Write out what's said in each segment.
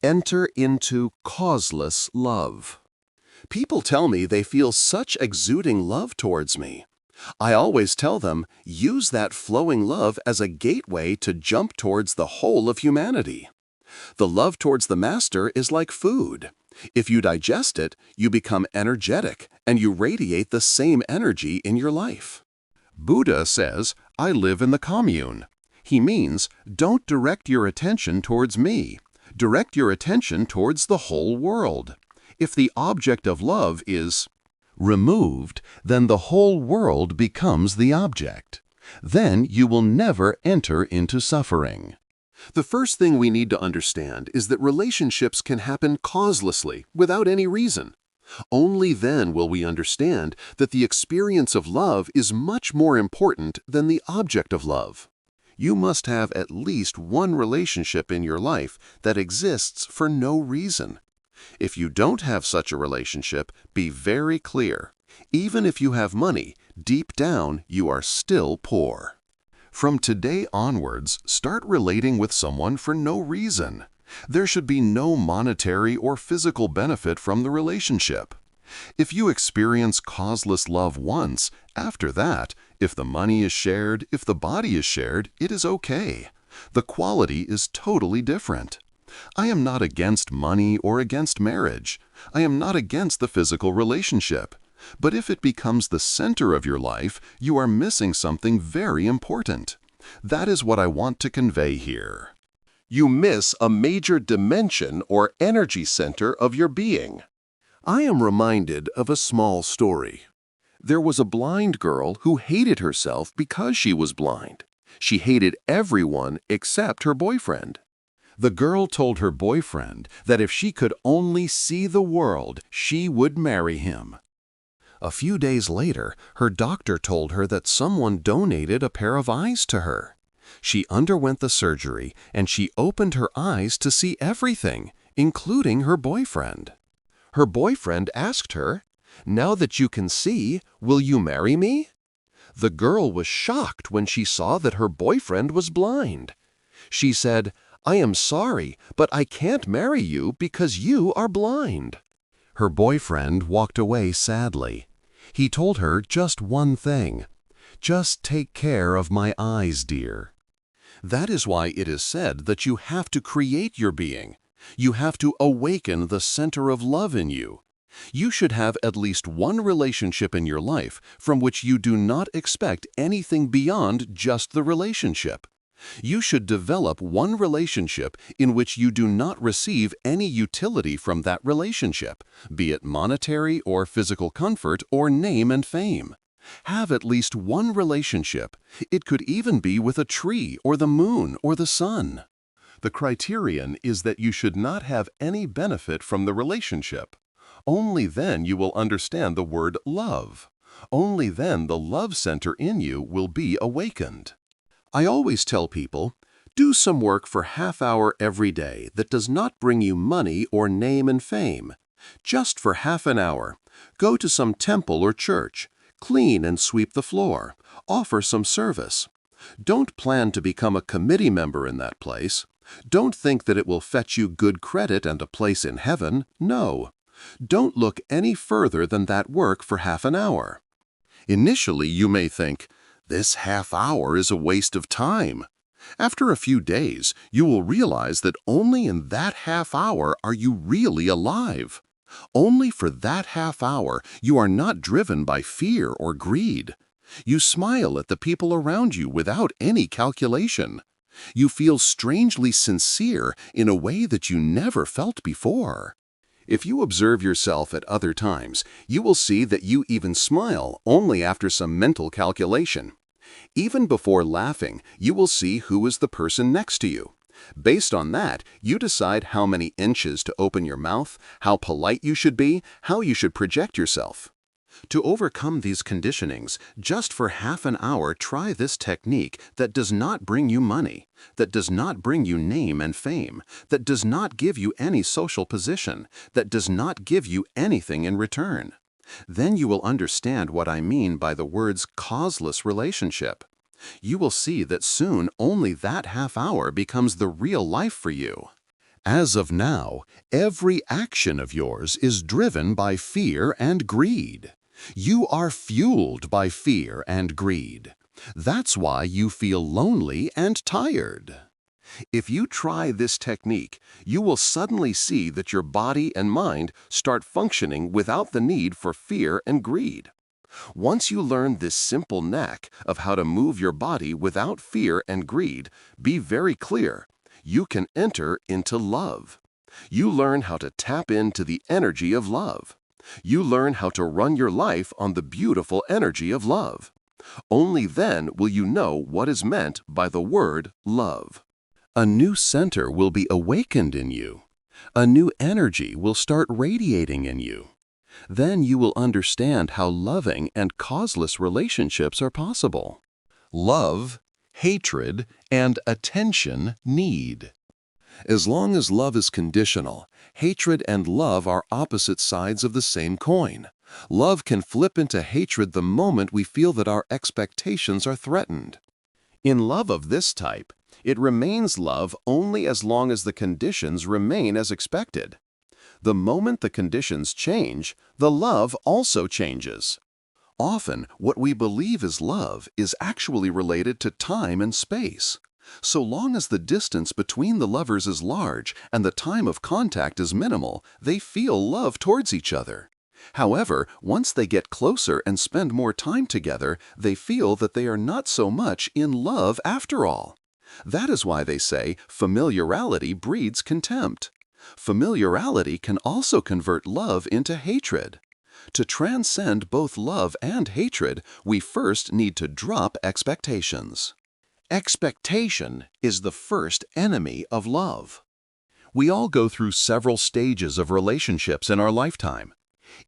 Enter into causeless love. People tell me they feel such exuding love towards me. I always tell them, use that flowing love as a gateway to jump towards the whole of humanity. The love towards the Master is like food. If you digest it, you become energetic and you radiate the same energy in your life. Buddha says, I live in the commune. He means, don't direct your attention towards me. Direct your attention towards the whole world. If the object of love is removed, then the whole world becomes the object. Then you will never enter into suffering. The first thing we need to understand is that relationships can happen causelessly, without any reason. Only then will we understand that the experience of love is much more important than the object of love. You must have at least one relationship in your life that exists for no reason. If you don't have such a relationship, be very clear. Even if you have money, deep down you are still poor. From today onwards, start relating with someone for no reason. There should be no monetary or physical benefit from the relationship. If you experience causeless love once, after that, if the money is shared, if the body is shared, it is okay. The quality is totally different. I am not against money or against marriage. I am not against the physical relationship. But if it becomes the center of your life, you are missing something very important. That is what I want to convey here. You miss a major dimension or energy center of your being. I am reminded of a small story. There was a blind girl who hated herself because she was blind. She hated everyone except her boyfriend. The girl told her boyfriend that if she could only see the world, she would marry him. A few days later, her doctor told her that someone donated a pair of eyes to her. She underwent the surgery and she opened her eyes to see everything, including her boyfriend. Her boyfriend asked her, "Now that you can see, will you marry me?" The girl was shocked when she saw that her boyfriend was blind. She said, "I am sorry, but I can't marry you because you are blind." Her boyfriend walked away sadly. He told her just one thing, "Just take care of my eyes, dear." That is why it is said that you have to create your being. You have to awaken the center of love in you. You should have at least one relationship in your life from which you do not expect anything beyond just the relationship. You should develop one relationship in which you do not receive any utility from that relationship, be it monetary or physical comfort or name and fame. Have at least one relationship. It could even be with a tree or the moon or the sun. The criterion is that you should not have any benefit from the relationship. Only then you will understand the word love. Only then the love center in you will be awakened. I always tell people, do some work for half-hour every day that does not bring you money or name and fame. Just for half an hour, go to some temple or church, clean and sweep the floor, offer some service. Don't plan to become a committee member in that place. Don't think that it will fetch you good credit and a place in heaven. No. Don't look any further than that work for half an hour. Initially, you may think, this half hour is a waste of time. After a few days, you will realize that only in that half hour are you really alive. Only for that half hour you are not driven by fear or greed. You smile at the people around you without any calculation. You feel strangely sincere in a way that you never felt before. If you observe yourself at other times, you will see that you even smile only after some mental calculation. Even before laughing, you will see who is the person next to you. Based on that, you decide how many inches to open your mouth, how polite you should be, how you should project yourself. To overcome these conditionings, just for half an hour try this technique that does not bring you money, that does not bring you name and fame, that does not give you any social position, that does not give you anything in return. Then you will understand what I mean by the words causeless relationship. You will see that soon only that half hour becomes the real life for you. As of now, every action of yours is driven by fear and greed. You are fueled by fear and greed. That's why you feel lonely and tired. If you try this technique, you will suddenly see that your body and mind start functioning without the need for fear and greed. Once you learn this simple knack of how to move your body without fear and greed, be very clear. You can enter into love. You learn how to tap into the energy of love. You learn how to run your life on the beautiful energy of love. Only then will you know what is meant by the word love. A new center will be awakened in you. A new energy will start radiating in you. Then you will understand how loving and causeless relationships are possible. Love, hatred, and attention need. As long as love is conditional, hatred and love are opposite sides of the same coin. Love can flip into hatred the moment we feel that our expectations are threatened. In love of this type, it remains love only as long as the conditions remain as expected. The moment the conditions change, the love also changes. Often, what we believe is love is actually related to time and space. So long as the distance between the lovers is large and the time of contact is minimal, they feel love towards each other. However, once they get closer and spend more time together, they feel that they are not so much in love after all. That is why they say familiarity breeds contempt. Familiarity can also convert love into hatred. To transcend both love and hatred, we first need to drop expectations. Expectation is the first enemy of love. We all go through several stages of relationships in our lifetime.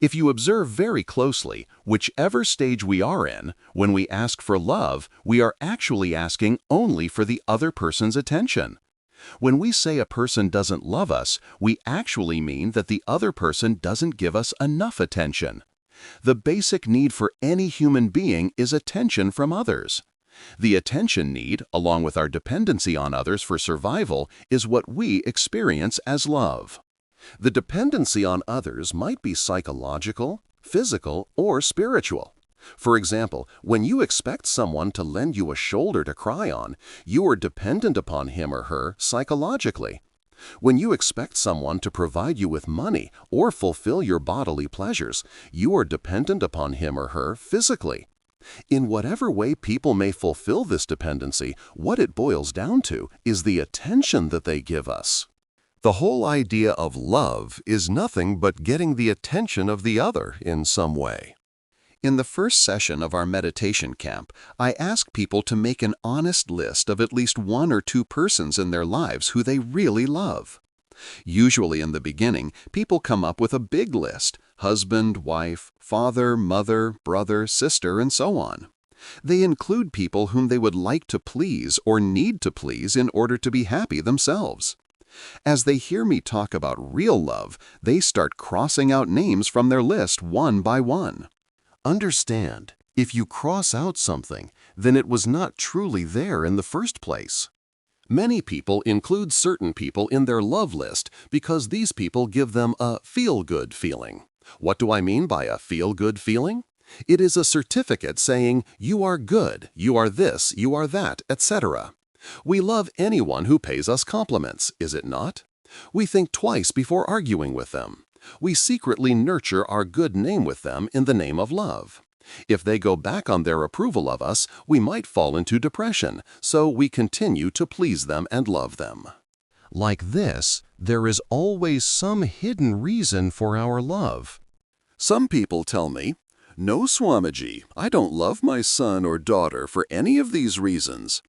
If you observe very closely, whichever stage we are in, when we ask for love, we are actually asking only for the other person's attention. When we say a person doesn't love us, we actually mean that the other person doesn't give us enough attention. The basic need for any human being is attention from others. The attention need, along with our dependency on others for survival, is what we experience as love. The dependency on others might be psychological, physical, or spiritual. For example, when you expect someone to lend you a shoulder to cry on, you are dependent upon him or her psychologically. When you expect someone to provide you with money or fulfill your bodily pleasures, you are dependent upon him or her physically. In whatever way people may fulfill this dependency, what it boils down to is the attention that they give us. The whole idea of love is nothing but getting the attention of the other in some way. In the first session of our meditation camp, I ask people to make an honest list of at least one or two persons in their lives who they really love. Usually in the beginning, people come up with a big list: husband, wife, father, mother, brother, sister, and so on. They include people whom they would like to please or need to please in order to be happy themselves. As they hear me talk about real love, they start crossing out names from their list one by one. Understand, if you cross out something, then it was not truly there in the first place. Many people include certain people in their love list because these people give them a feel-good feeling. What do I mean by a feel-good feeling? It is a certificate saying, you are good, you are this, you are that, etc. We love anyone who pays us compliments, is it not? We think twice before arguing with them. We secretly nurture our good name with them in the name of love. If they go back on their approval of us, we might fall into depression, so we continue to please them and love them. Like this, there is always some hidden reason for our love. Some people tell me, "No, Swamiji, I don't love my son or daughter for any of these reasons."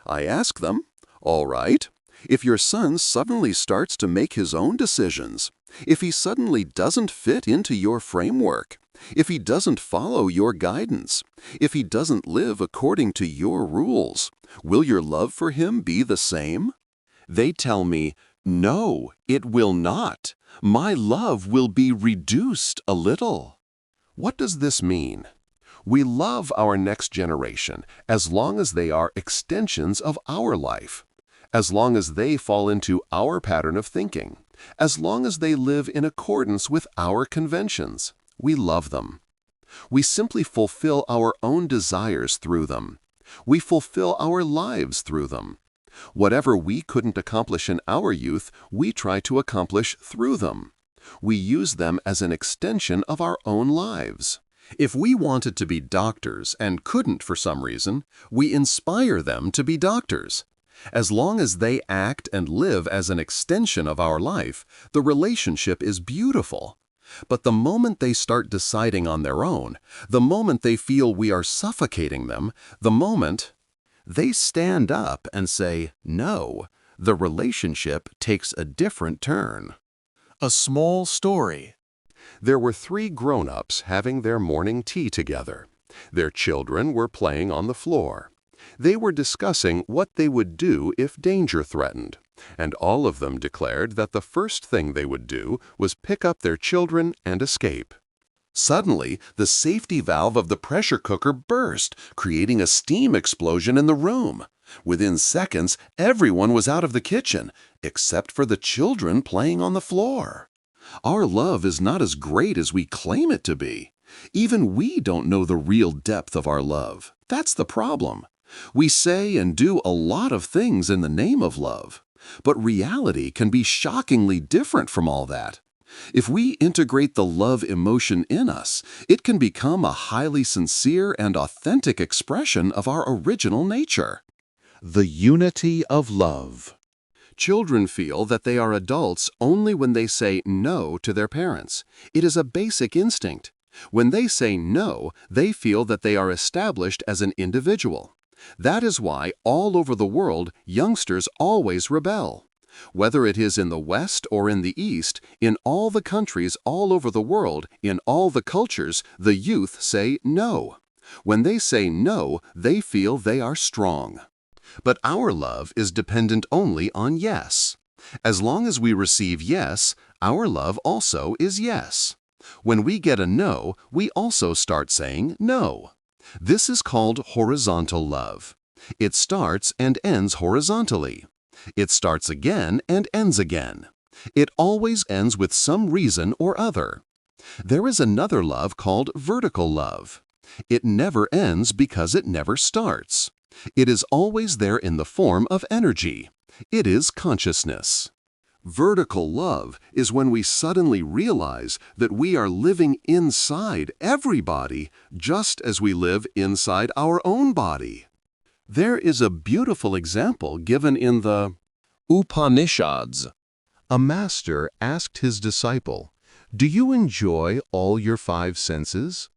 I ask them, all right, if your son suddenly starts to make his own decisions, if he suddenly doesn't fit into your framework, if he doesn't follow your guidance, if he doesn't live according to your rules, will your love for him be the same? They tell me, no, it will not. My love will be reduced a little. What does this mean? We love our next generation as long as they are extensions of our life, as long as they fall into our pattern of thinking, as long as they live in accordance with our conventions. We love them. We simply fulfill our own desires through them. We fulfill our lives through them. Whatever we couldn't accomplish in our youth, we try to accomplish through them. We use them as an extension of our own lives. If we wanted to be doctors and couldn't for some reason, we inspire them to be doctors. As long as they act and live as an extension of our life, the relationship is beautiful. But the moment they start deciding on their own, the moment they feel we are suffocating them, the moment they stand up and say no, the relationship takes a different turn. A small story. There were 3 grown-ups having their morning tea together. Their children were playing on the floor. They were discussing what they would do if danger threatened, and all of them declared that the first thing they would do was pick up their children and escape. Suddenly, the safety valve of the pressure cooker burst, creating a steam explosion in the room. Within seconds, everyone was out of the kitchen, except for the children playing on the floor. Our love is not as great as we claim it to be. Even we don't know the real depth of our love. That's the problem. We say and do a lot of things in the name of love, but reality can be shockingly different from all that. If we integrate the love emotion in us, it can become a highly sincere and authentic expression of our original nature. The unity of love. Children feel that they are adults only when they say no to their parents. It is a basic instinct. When they say no, they feel that they are established as an individual. That is why all over the world, youngsters always rebel. Whether it is in the West or in the East, in all the countries all over the world, in all the cultures, the youth say no. When they say no, they feel they are strong. But our love is dependent only on yes. As long as we receive yes, our love also is yes. When we get a no, we also start saying no. This is called horizontal love. It starts and ends horizontally. It starts again and ends again. It always ends with some reason or other. There is another love called vertical love. It never ends because it never starts. It is always there in the form of energy. It is consciousness. Vertical love is when we suddenly realize that we are living inside everybody just as we live inside our own body. There is a beautiful example given in the Upanishads. A master asked his disciple, "Do you enjoy all your 5 senses?"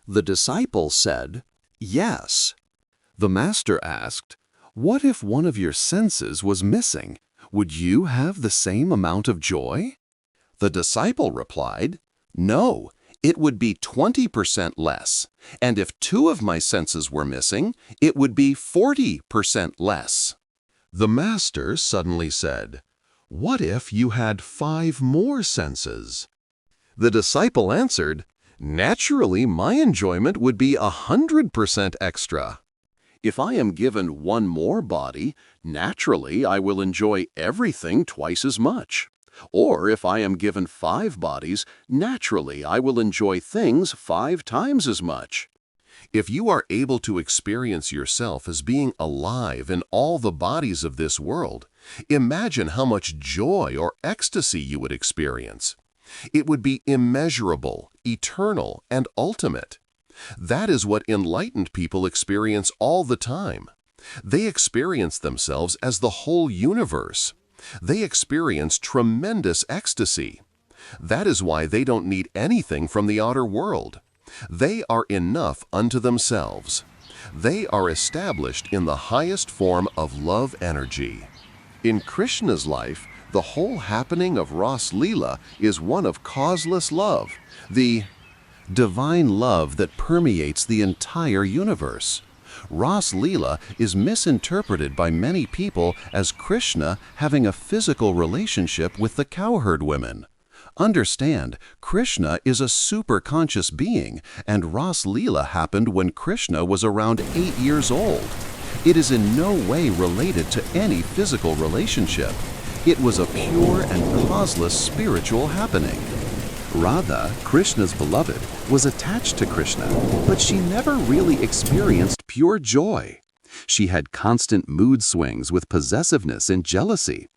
The disciple said, "Yes." The master asked, "What if one of your senses was missing? Would you have the same amount of joy?" The disciple replied, "No, it would be 20% less, and if 2 of my senses were missing, it would be 40% less." The master suddenly said, "What if you had 5 more senses?" The disciple answered, "Naturally, my enjoyment would be 100% extra. If I am given 1 more body, naturally I will enjoy everything twice as much. Or if I am given 5 bodies, naturally I will enjoy things 5 times as much." If you are able to experience yourself as being alive in all the bodies of this world, imagine how much joy or ecstasy you would experience. It would be immeasurable, eternal, and ultimate. That is what enlightened people experience all the time. They experience themselves as the whole universe. They experience tremendous ecstasy. That is why they don't need anything from the outer world. They are enough unto themselves. They are established in the highest form of love energy. In Krishna's life, the whole happening of Ras Leela is one of causeless love, the divine love that permeates the entire universe. Ras Leela is misinterpreted by many people as Krishna having a physical relationship with the cowherd women. Understand, Krishna is a super-conscious being, and Ras Leela happened when Krishna was around 8 years old. It is in no way related to any physical relationship. It was a pure and causeless spiritual happening. Radha, Krishna's beloved, was attached to Krishna, but she never really experienced pure joy. She had constant mood swings with possessiveness and jealousy.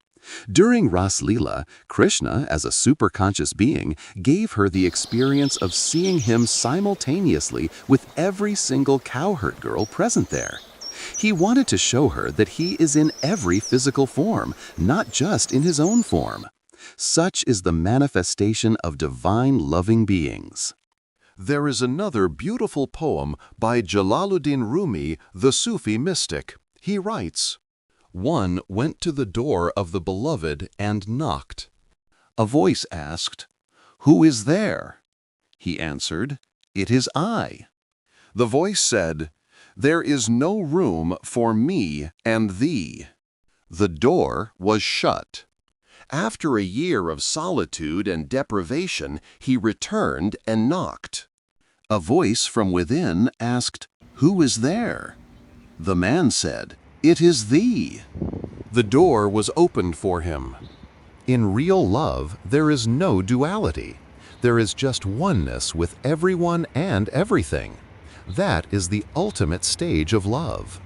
During Ras Leela, Krishna, as a super-conscious being, gave her the experience of seeing him simultaneously with every single cowherd girl present there. He wanted to show her that he is in every physical form, not just in his own form. Such is the manifestation of divine loving beings. There is another beautiful poem by Jalaluddin Rumi, the Sufi mystic. He writes, "One went to the door of the beloved and knocked. A voice asked, 'Who is there?' He answered, 'It is I.' The voice said, 'There is no room for me and thee.' The door was shut. After a year of solitude and deprivation, he returned and knocked. A voice from within asked, 'Who is there?' The man said, 'It is thee.' The door was opened for him. In real love, there is no duality. There is just oneness with everyone and everything. That is the ultimate stage of love.